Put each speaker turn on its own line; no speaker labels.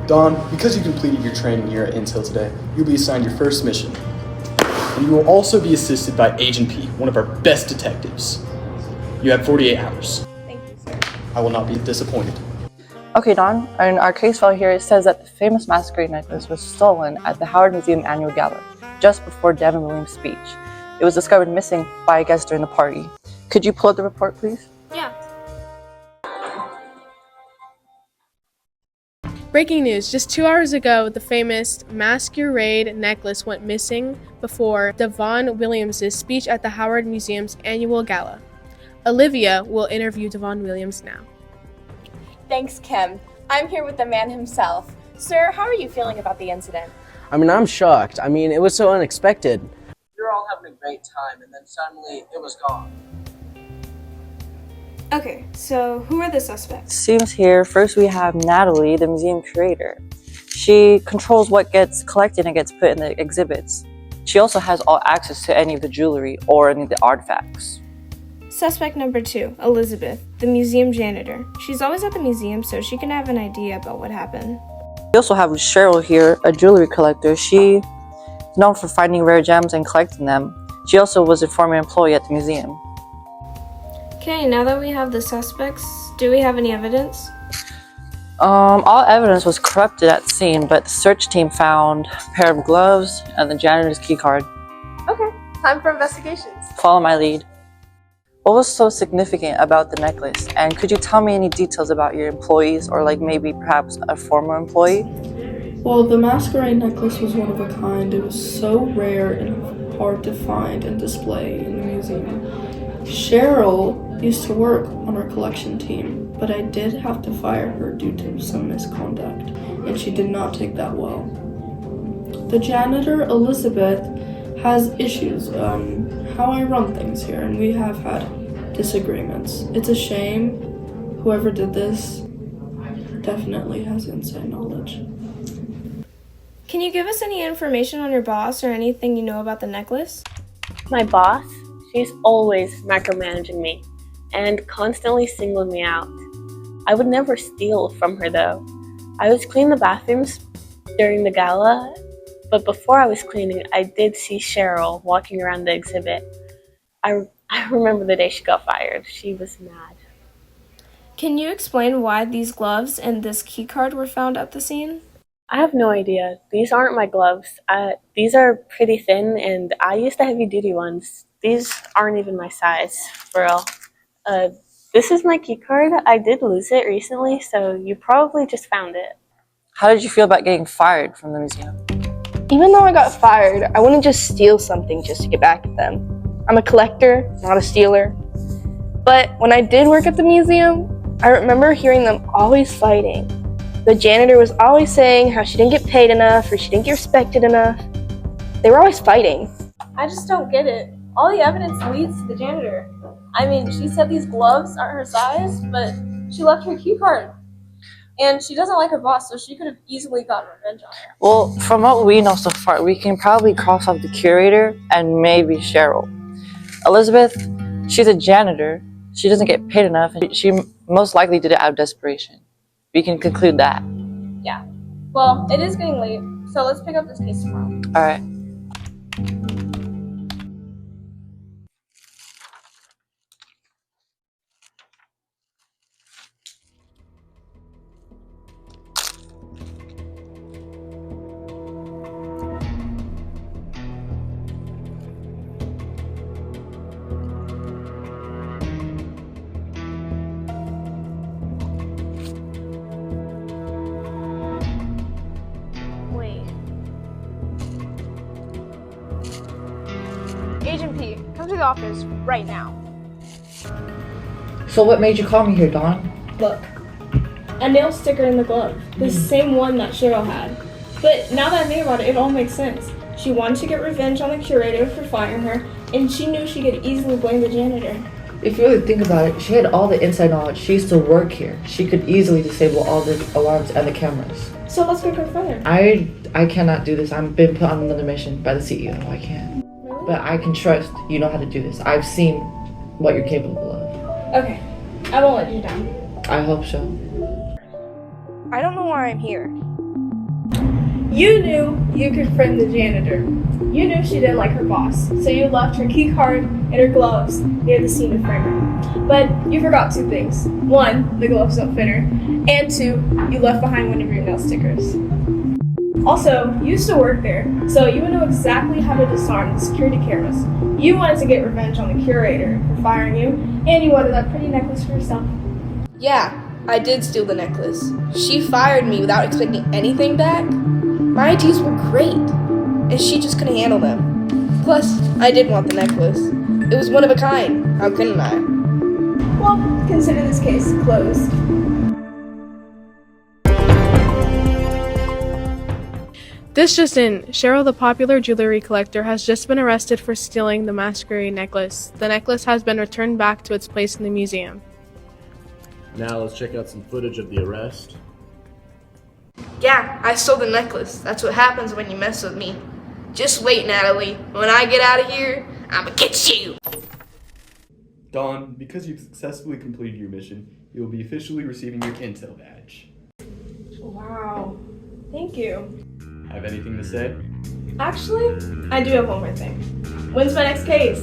Don, because you completed your training here at I.N.T.E.L today, you'll be assigned your first mission. And you will also be assisted by Agent P, one of our best detectives. You have 48 hours.
Thank you, sir.
I will not be disappointed.
Okay, Don, in our case file here, it says that the famous Masquerade Necklace was stolen at the Howard Museum annual gala, just before Devin Williams' speech. It was discovered missing by a guest during the party. Could you pull up the report, please?
Yeah.
Breaking news, just 2 hours ago, the famous Masquerade Necklace went missing before Devon Williams' speech at the Howard Museum's annual gala. Olivia will interview Devon Williams now.
Thanks, Kim. I'm here with the man himself. Sir, how are you feeling about the incident?
I'm shocked. It was so unexpected. We were all having a great time, and then suddenly it was gone.
Okay, so who are the suspects?
Seems here, first we have Natalie, the museum curator. She controls what gets collected and gets put in the exhibits. She also has all access to any of the jewelry or any of the artifacts.
Suspect number 2, Elizabeth, the museum janitor. She's always at the museum, so she can have an idea about what happened.
We also have Cheryl here, a jewelry collector. She is known for finding rare gems and collecting them. She also was a former employee at the museum.
Okay, now that we have the suspects, do we have any evidence?
All evidence was corrupted at the scene, but the search team found a pair of gloves and the janitor's key card.
Okay, time for investigations.
Follow my lead. What was so significant about the necklace? And could you tell me any details about your employees or maybe perhaps a former employee?
Well, the Masquerade Necklace was one of a kind. It was so rare and hard to find and display in the museum. Cheryl used to work on our collection team, but I did have to fire her due to some misconduct, and she did not take that well. The janitor, Elizabeth, has issues how I run things here, and we have had disagreements. It's a shame. Whoever did this definitely has inside knowledge.
Can you give us any information on your boss or anything you know about the necklace?
My boss, she's always micromanaging me and constantly singling me out. I would never steal from her though. I was cleaning the bathrooms during the gala, but before I was cleaning, I did see Cheryl walking around the exhibit. I remember the day she got fired. She was mad.
Can you explain why these gloves and this key card were found at the scene?
I have no idea. These aren't my gloves. These are pretty thin, and I used the heavy-duty ones. These aren't even my size, for real. This is my key card. I did lose it recently, so you probably just found it.
How did you feel about getting fired from the museum?
Even though I got fired, I wouldn't just steal something just to get back at them. I'm a collector, not a stealer. But when I did work at the museum, I remember hearing them always fighting. The janitor was always saying how she didn't get paid enough or she didn't get respected enough. They were always fighting.
I just don't get it. All the evidence leads to the janitor. She said these gloves aren't her size, but she left her key card. And she doesn't like her boss, so she could have easily gotten revenge on her.
Well, from what we know so far, we can probably cross off the curator and maybe Cheryl. Elizabeth, she's a janitor. She doesn't get paid enough, and she most likely did it out of desperation. We can conclude that.
Yeah. Well, it is getting late, so let's pick up this case tomorrow.
All right.
Agent P, come to the office right now.
So what made you call me here, Dawn?
Look, a nail sticker in the glove, the same one that Cheryl had. But now that I think about it, it all makes sense. She wanted to get revenge on the curator for firing her, and she knew she could easily blame the janitor.
If you really think about it, she had all the inside knowledge. She used to work here. She could easily disable all the alarms and the cameras.
So let's go confront her.
I cannot do this. I've been put on another mission by the CEO. I can't.
Really?
But I can trust you know how to do this. I've seen what you're capable of.
Okay, I won't let you down.
I hope so.
I don't know why I'm here,
You knew you could frame the janitor. You knew she didn't like her boss, so you left her key card and her gloves near the scene to frame her. But you forgot two things. One, the gloves don't fit her, and two, you left behind one of your nail stickers. Also, you used to work there, so you would know exactly how to disarm the security cameras. You wanted to get revenge on the curator for firing you, and you wanted that pretty necklace for yourself.
Yeah, I did steal the necklace. She fired me without expecting anything back. My ideas were great, and she just couldn't handle them. Plus, I did want the necklace. It was one of a kind. How couldn't I?
Well, consider this case closed.
This just in, Cheryl the popular jewelry collector has just been arrested for stealing the Masquerade Necklace. The necklace has been returned back to its place in the museum.
Now let's check out some footage of the arrest.
Yeah, I stole the necklace. That's what happens when you mess with me. Just wait, Natalie. When I get out of here, I'ma get you!
Dawn, because you've successfully completed your mission, you will be officially receiving your I.N.T.E.L badge.
Wow. Thank you.
Have anything to say?
Actually, I do have one more thing. When's my next case?